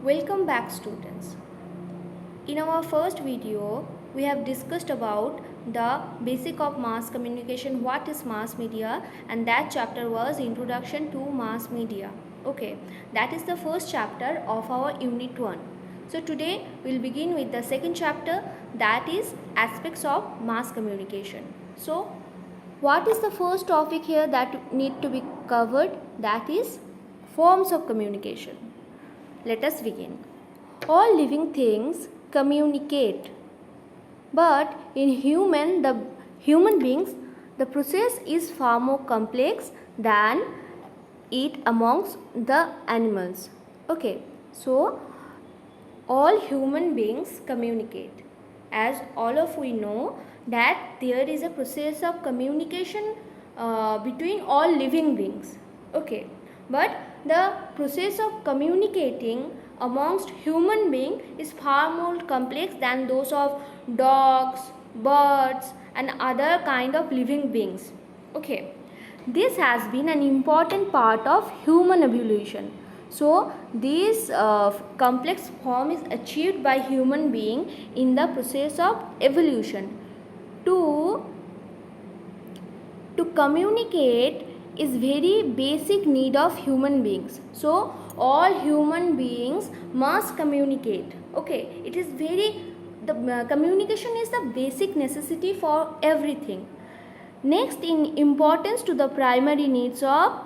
Welcome back, students. In our first video, we have discussed about the basic of mass communication, what is mass media, and that chapter was Introduction to Mass Media. Okay, that is the first chapter of our Unit 1. So today we'll begin with the second chapter, that is aspects of mass communication. So what is the first topic here that need to be covered? That is forms of communication. Let us begin. All living things communicate, but in human beings, the process is far more complex than it amongst the animals. Okay, so all human beings communicate. As all of we know that there is a process of communication between all living beings. Okay, but the process of communicating amongst human beings is far more complex than those of dogs, birds and other kind of living beings. Okay, this has been an important part of human evolution. So this complex form is achieved by human being in the process of evolution. To communicate is very basic need of human beings. So all human beings must communicate. Okay, it is communication is the basic necessity for everything. Next in importance to the primary needs of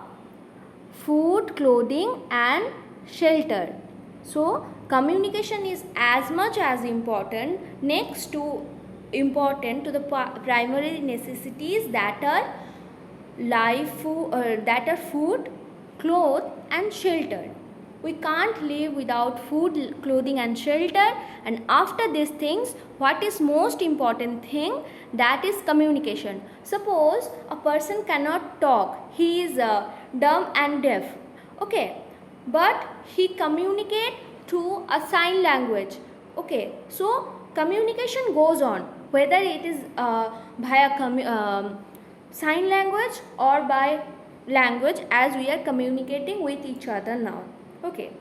food, clothing and shelter. So communication is as much as important next to the primary necessities that are food, clothes and shelter. We can't live without food, clothing and shelter. And after these things, what is most important thing? That is communication. Suppose a person cannot talk, he is dumb and deaf. Okay, but he communicate through a sign language. Okay, so communication goes on, whether it is via sign language or by language, as we are communicating with each other now. Okay,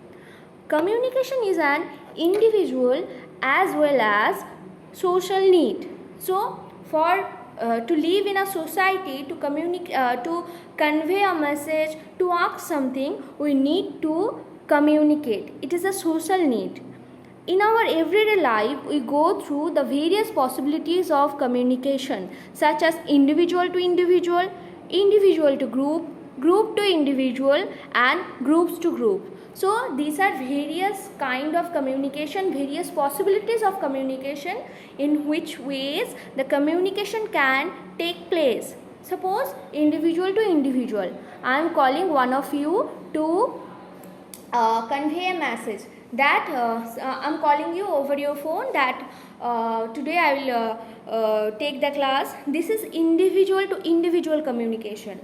communication is an individual as well as social need. So for to live in a society, to communicate, to convey a message, to ask something, we need to communicate. It is a social need. In our everyday life, we go through the various possibilities of communication, such as individual to individual, individual to group, group to individual and groups to group. So these are various kind of communication, various possibilities of communication in which ways the communication can take place. Suppose individual to individual, I am calling one of you to convey a message. That I'm calling you over your phone that today I will take the class. This is individual to individual communication.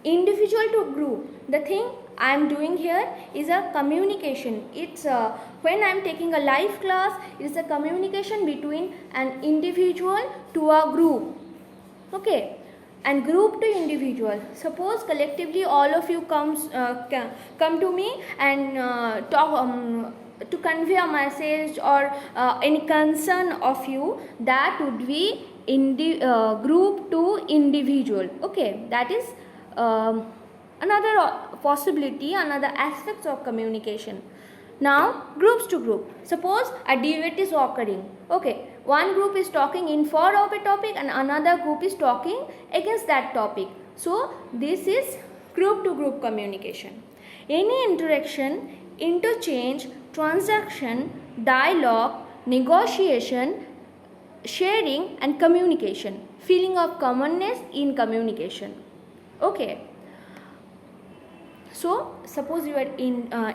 Individual to group, the thing I am doing here is a communication. It's when I am taking a live class, it is a communication between an individual to a group. Okay, and group to individual. Suppose collectively all of you come to me and talk to convey a message or any concern of you, that would be group to individual. Okay, that is another possibility, another aspects of communication. Now groups to group. Suppose a debate is occurring. Okay, one group is talking in favor of a topic and another group is talking against that topic. So this is group to group communication. Any interaction, interchange, transaction, dialogue, negotiation, sharing and communication. Feeling of commonness in communication. Okay. So suppose you are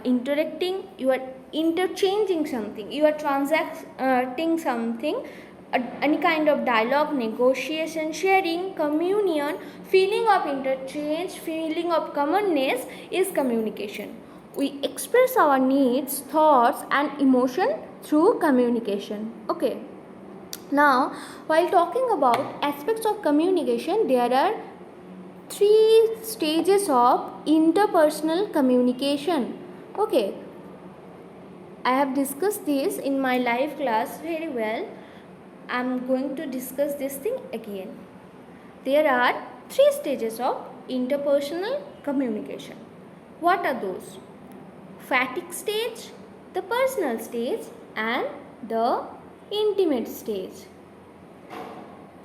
interacting, you are interchanging something, you are transacting something, any kind of dialogue, negotiation, sharing, communion, feeling of interchange, feeling of commonness is communication. We express our needs, thoughts and emotion through communication. Okay. Now, while talking about aspects of communication, there are 3 stages of interpersonal communication. Okay, I have discussed this in my live class very well. I am going to discuss this thing again. There are 3 stages of interpersonal communication. What are those? Fatigue stage, the personal stage, and the intimate stage.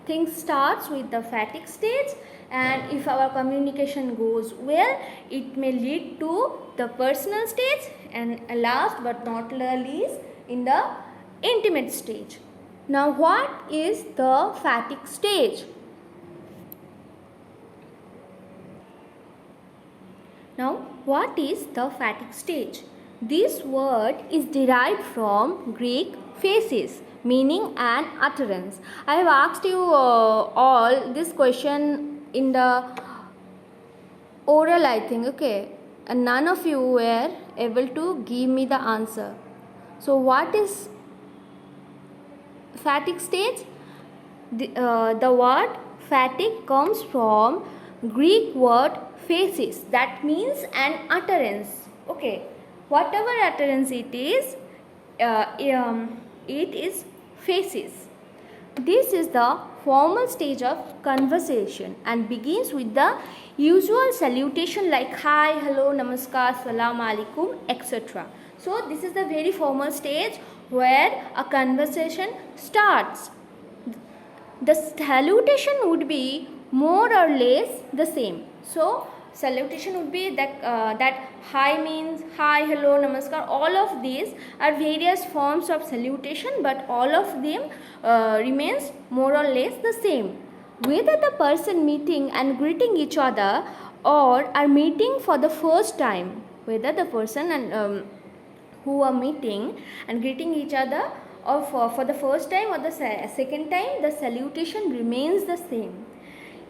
Things starts with the fatigue stage, and if our communication goes well, it may lead to the personal stage, and last but not least, in the intimate stage. Now, what is the fatigue stage? Now, what is the fatigue stage? This word is derived from Greek phasis, meaning an utterance. I have asked you all this question in the oral, I think, okay, and none of you were able to give me the answer. So, what is fatigue stage? The word fatigue comes from Greek word phasis, that means an utterance. Okay, whatever utterance it is phasis. This is the formal stage of conversation and begins with the usual salutation like hi, hello, namaskar, salam alaikum, etc. So this is the very formal stage where a conversation starts. The salutation would be more or less the same. So salutation would be that hi means hi, hello, namaskar. All of these are various forms of salutation, but all of them remains more or less the same. Whether the person meeting and greeting each other or are meeting for the first time, whether the person and who are meeting and greeting each other or for the first time or the second time, the salutation remains the same.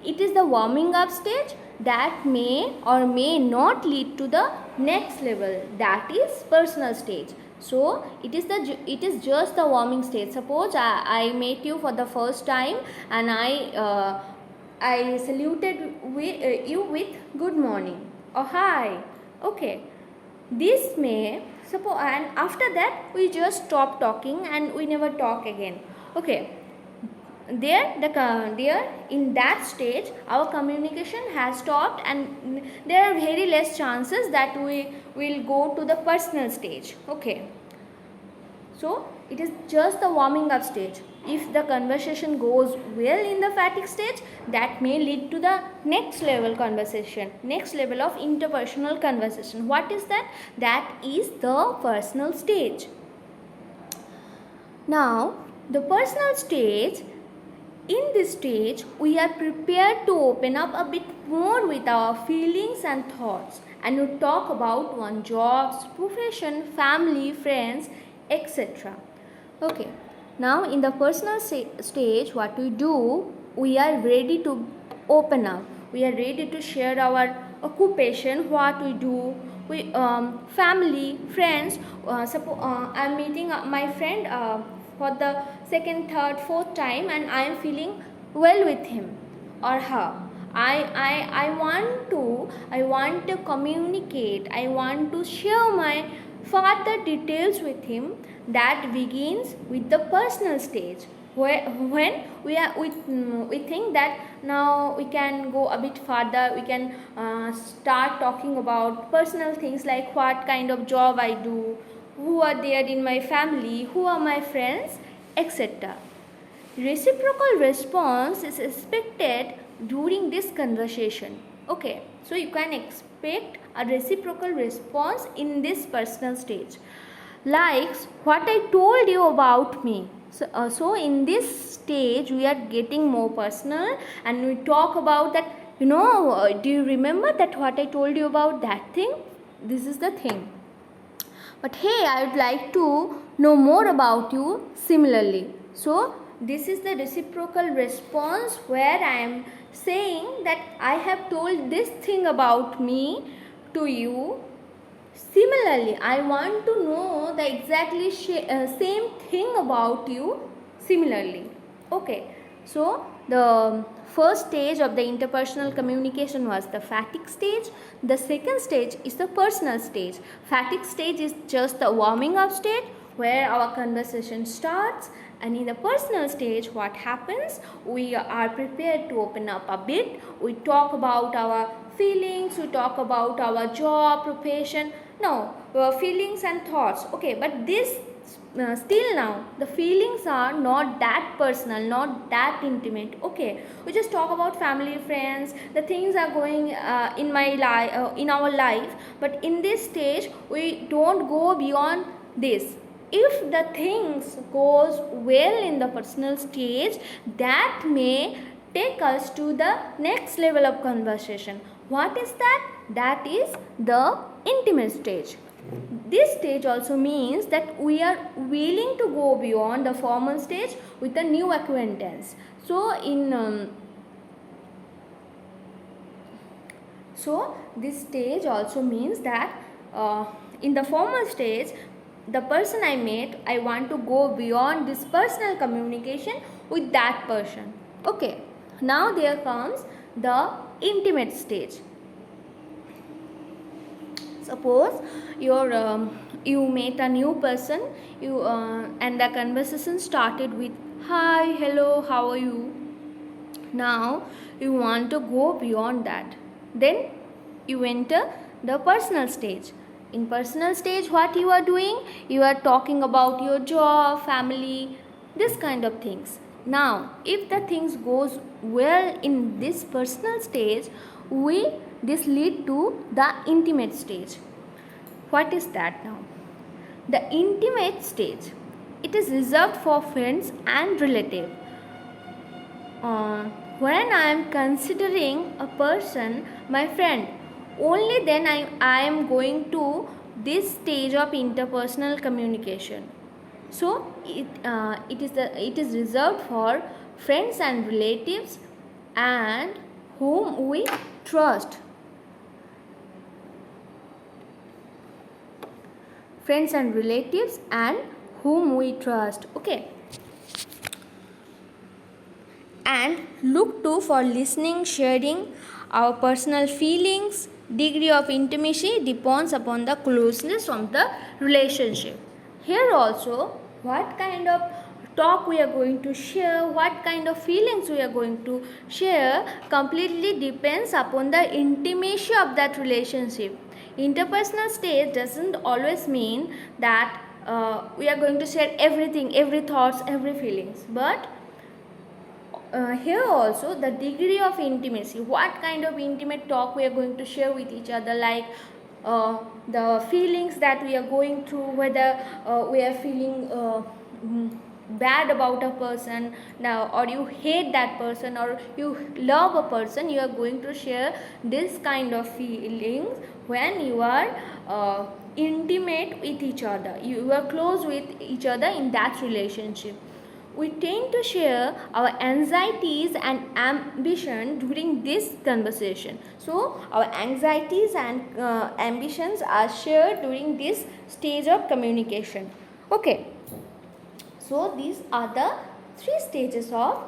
It is the warming up stage that may or may not lead to the next level, that is personal stage. So it is just the warming stage. Suppose I met you for the first time and I saluted you with good morning or hi. Okay, this may suppose, and after that we just stop talking and we never talk again. Okay, there in that stage our communication has stopped and there are very less chances that we will go to the personal stage. Okay, so it is just the warming up stage. If the conversation goes well in the fatigue stage, that may lead to the next level conversation, next level of interpersonal conversation. What is that? That is the personal stage. Now the personal stage, in this stage we are prepared to open up a bit more with our feelings and thoughts, and we talk about one's jobs, profession, family, friends, etc. Okay, now in the personal stage what we do, we are ready to open up, we are ready to share our occupation, what we do, family, friends. Suppose I am meeting my friend for the second, third, fourth time and I am feeling well with him or her. I want to communicate, I want to share my further details with him. That begins with the personal stage, when we think that now we can go a bit further, we can start talking about personal things like what kind of job I do, who are there in my family, who are my friends, etc. Reciprocal response is expected during this conversation. Okay, so you can expect a reciprocal response in this personal stage, like what I told you about me. So in this stage we are getting more personal and we talk about that, do you remember that what I told you about that thing? This is the thing. But hey, I would like to know more about you similarly. So this is the reciprocal response where I am saying that I have told this thing about me to you. Similarly, I want to know the exactly same thing about you similarly. Okay, so The first stage of the interpersonal communication was the fatigue stage. The second stage is the personal stage. Fatigue stage is just the warming up stage where our conversation starts, and in the personal stage what happens, we are prepared to open up a bit. We talk about our feelings, we talk about our job, profession, feelings and thoughts. Okay, but this still now the feelings are not that personal, not that intimate. Okay, we just talk about family, friends, the things are going in my life, in our life, but in this stage we don't go beyond this. If the things goes well in the personal stage, that may take us to the next level of conversation. What is that? That is the intimate stage. This stage also means that we are willing to go beyond the formal stage with a new acquaintance. So this stage also means that in the formal stage, the person I met, I want to go beyond this personal communication with that person. Okay, now there comes the intimate stage. Suppose you met a new person, and the conversation started with hi, hello, how are you. Now you want to go beyond that. Then you enter the personal stage. In personal stage, what you are doing? You are talking about your job, family, this kind of things. Now, if the things goes well in this personal stage, this lead to the intimate stage. What is that now? The intimate stage, it is reserved for friends and relatives. When I am considering a person my friend, only then I am going to this stage of interpersonal communication. So it is reserved for friends and relatives and whom we trust. Friends and relatives and whom we trust. Okay. And look to for listening, sharing our personal feelings. Degree of intimacy depends upon the closeness of the relationship. Here also, what kind of talk we are going to share, what kind of feelings we are going to share completely depends upon the intimacy of that relationship. Interpersonal stage doesn't always mean that we are going to share everything, every thoughts, every feelings, but here also the degree of intimacy, what kind of intimate talk we are going to share with each other, like the feelings that we are going through, whether we are feeling bad about a person now, or you hate that person, or you love a person, you are going to share this kind of feelings when you are intimate with each other, you are close with each other in that relationship. We tend to share our anxieties and ambition during this conversation. So our anxieties and ambitions are shared during this stage of communication. Okay. So these are the 3 stages of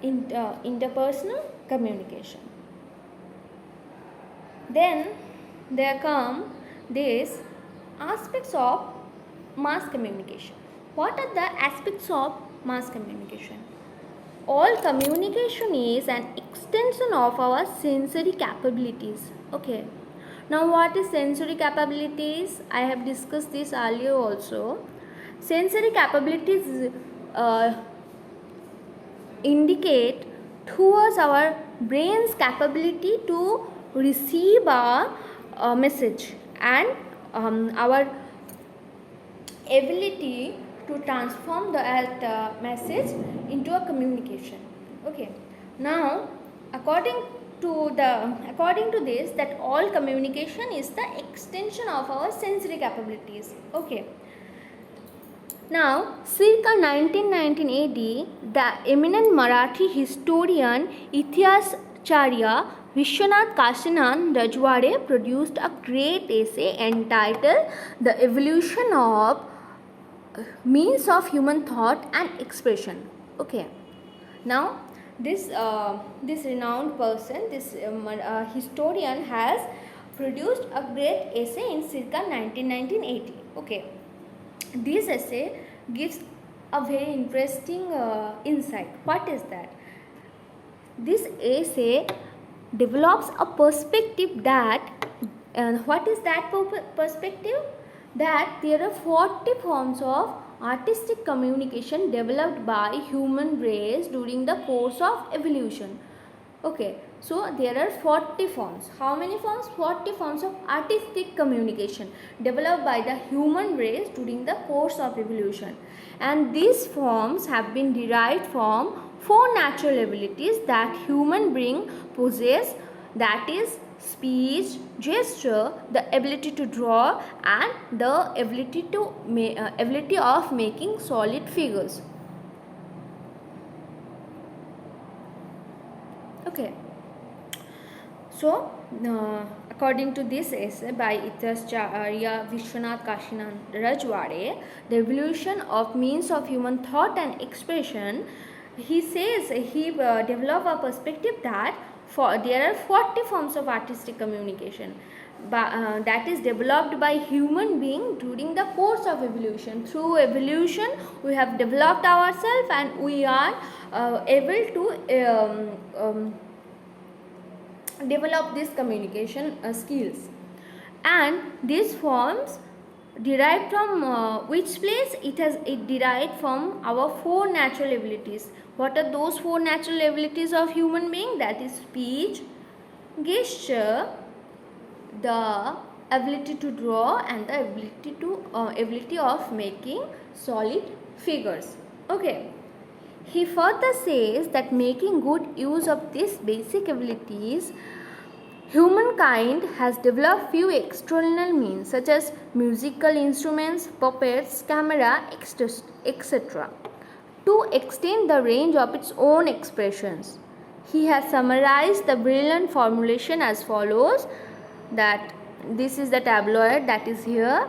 interpersonal communication. Then there come these aspects of mass communication. What are the aspects of mass communication? All communication is an extension of our sensory capabilities. Okay. Now what is sensory capabilities? I have discussed this earlier also. Sensory capabilities indicate towards our brain's capability to receive a message and our ability to transform that message into a communication. Okay. Now according to this, that all communication is the extension of our sensory capabilities. Okay. Now circa 1919 AD, the eminent Marathi historian Itihasacharya Vishwanath Kashinan Rajwade produced a great essay entitled The Evolution of means of human thought and expression. Okay, now this renowned person, this historian, has produced a great essay in circa 1980. Okay, this essay gives a very interesting insight. What is that? This essay develops a perspective that what is that perspective? That there are 40 forms of artistic communication developed by human race during the course of evolution. Okay, so there are 40 forms. How many forms? 40 forms of artistic communication developed by the human race during the course of evolution, and these forms have been derived from 4 natural abilities that human being possess, that is speech, gesture, the ability to draw, and the ability of making solid figures. Okay, so according to this essay by Itasacharya Vishwanath Kashinand Rajwade, the evolution of means of human thought and expression, he says he developed a perspective that there are 40 forms of artistic communication that is developed by human being during the course of evolution. Through evolution we have developed ourselves and we are able to develop these communication skills. And these forms derived from which place? It derived from our 4 natural abilities. What are those 4 natural abilities of human being? That is speech, gesture, the ability to draw, and the ability of making solid figures. Okay, he further says that making good use of these basic abilities, humankind has developed few external means such as musical instruments, puppets, camera, etc. to extend the range of its own expressions. He has summarized the brilliant formulation as follows, that this is the tabloid that is here,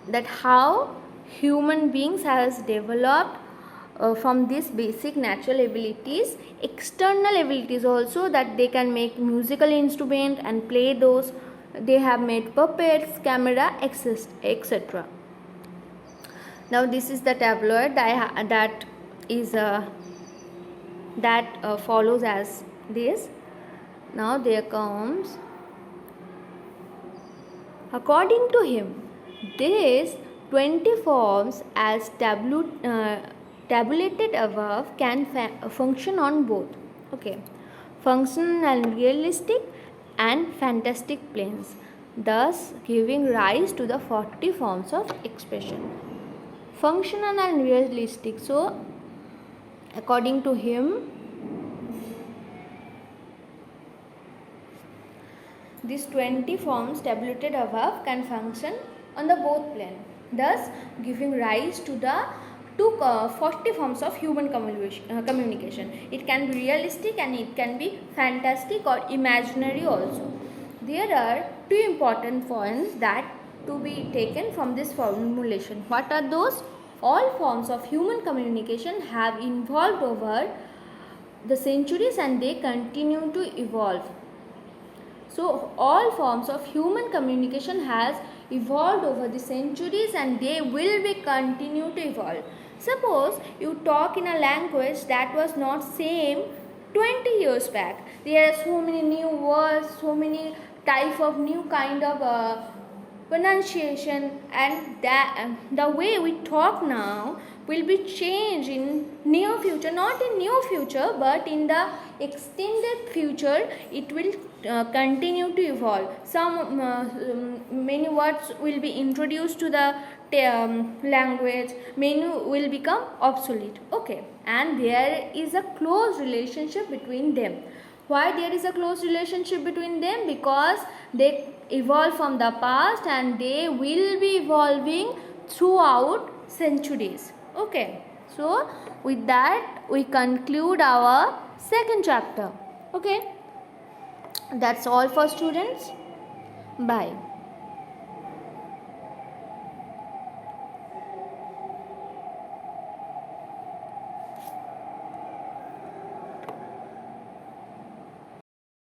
that how human beings has developed from these basic natural abilities, external abilities also, that they can make musical instrument and play those. They have made puppets, camera, etc. Now this is the tabloid that follows as this. Now there comes, according to him, these 20 forms as tabulated above can function on both, okay, functional and realistic and fantastic planes, thus giving rise to the 40 forms of expression. Functional and realistic, so according to him, these 20 forms tabulated above can function on the both plane, thus giving rise to the 40 forms of human communication. It can be realistic and it can be fantastic or imaginary also. There are 2 important points that to be taken from this formulation. What are those? All forms of human communication have evolved over the centuries and they continue to evolve. So all forms of human communication has evolved over the centuries and they will be continue to evolve. Suppose you talk in a language that was not same 20 years back. There are so many new words, so many type of new kind of pronunciation, and the way we talk now will be changed in near future, not in near future but in the extended future. It will continue to evolve. Some many words will be introduced to the language, many will become obsolete, okay, and there is a close relationship between them. Why there is a close relationship between them? Because they evolve from the past and they will be evolving throughout centuries. Okay, so with that we conclude our second chapter. Okay, that's all for students. Bye.